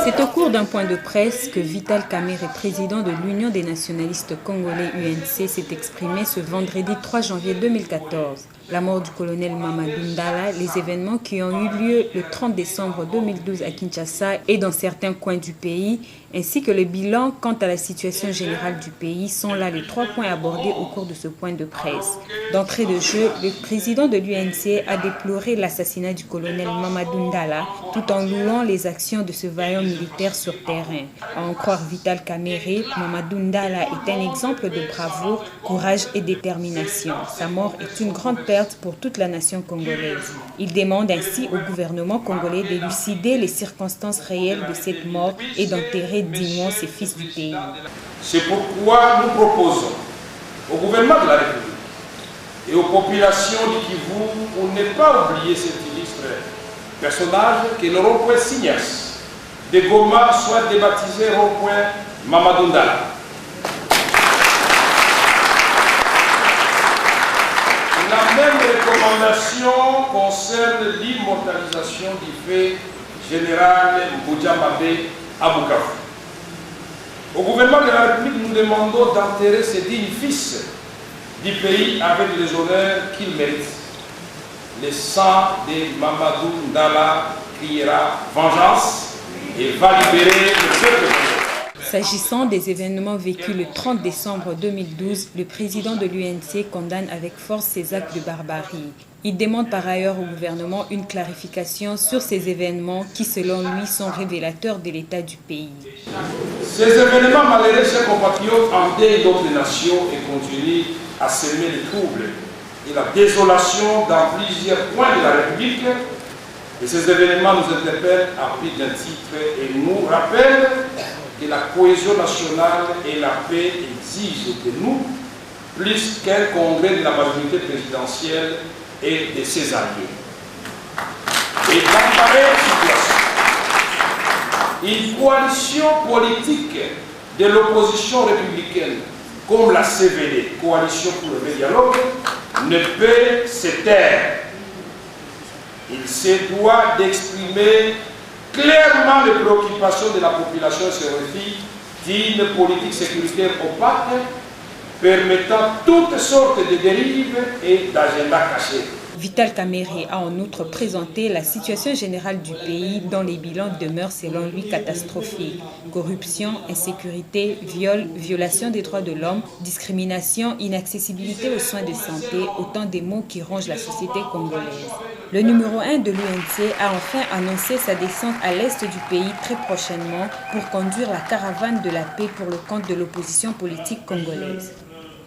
C'est au cours d'un point de presse que Vital Kamerhe, président de l'Union des nationalistes congolais UNC, s'est exprimé ce vendredi 3 janvier 2014. La mort du colonel Mamadou Ndala, les événements qui ont eu lieu le 30 décembre 2012 à Kinshasa et dans certains coins du pays, ainsi que le bilan quant à la situation générale du pays sont là les 3 points abordés au cours de ce point de presse. D'entrée de jeu, le président de l'UNC a déploré l'assassinat du colonel Mamadou Ndala tout en louant les actions de ce vaillant militaire sur terrain. À en croire Vital Kamerhe, Mamadou Ndala est un exemple de bravoure, courage et détermination. Sa mort est une grande perte pour toute la nation congolaise. Il demande ainsi au gouvernement congolais d'élucider les circonstances réelles de cette mort et d'enterrer dignement ces fils du pays. C'est pourquoi nous proposons au gouvernement de la République et aux populations du Kivu pour ne pas oublier cet illustre personnage que le rond-point Signas de Goma soit débaptisé rond-point Mamadou Ndala. La même recommandation concerne l'immortalisation du fait général Mbujamabé à Bukavu. Au gouvernement de la République, nous demandons d'enterrer ces dignes fils du pays avec les honneurs qu'ils méritent. Le sang de Mamadou Ndala criera vengeance et va libérer le peuple. S'agissant des événements vécus le 30 décembre 2012, le président de l'UNC condamne avec force ces actes de barbarie. Il demande par ailleurs au gouvernement une clarification sur ces événements qui, selon lui, sont révélateurs de l'état du pays. Ces événements malheureux, chers compatriotes, endeuillent d'autres nations et continuent à semer le trouble et la désolation dans plusieurs coins de la République. Et ces événements nous interpellent à plus d'un titre et nous rappellent que la cohésion nationale et la paix exigent de nous plus qu'un congrès de la majorité présidentielle et de ses alliés. Et dans pareille situation, une coalition politique de l'opposition républicaine, comme la CVD, Coalition pour le dialogue, ne peut se taire. Il se doit d'exprimer clairement les préoccupations de la population se refient d'une politique sécuritaire opaque permettant toutes sortes de dérives et d'agendas cachés. Vital Kamerhe a en outre présenté la situation générale du pays dont les bilans demeurent selon lui catastrophiques. Corruption, insécurité, viol, violation des droits de l'homme, discrimination, inaccessibilité aux soins de santé, autant des maux qui rongent la société congolaise. Le numéro 1 de l'UNC a enfin annoncé sa descente à l'est du pays très prochainement pour conduire la caravane de la paix pour le compte de l'opposition politique congolaise.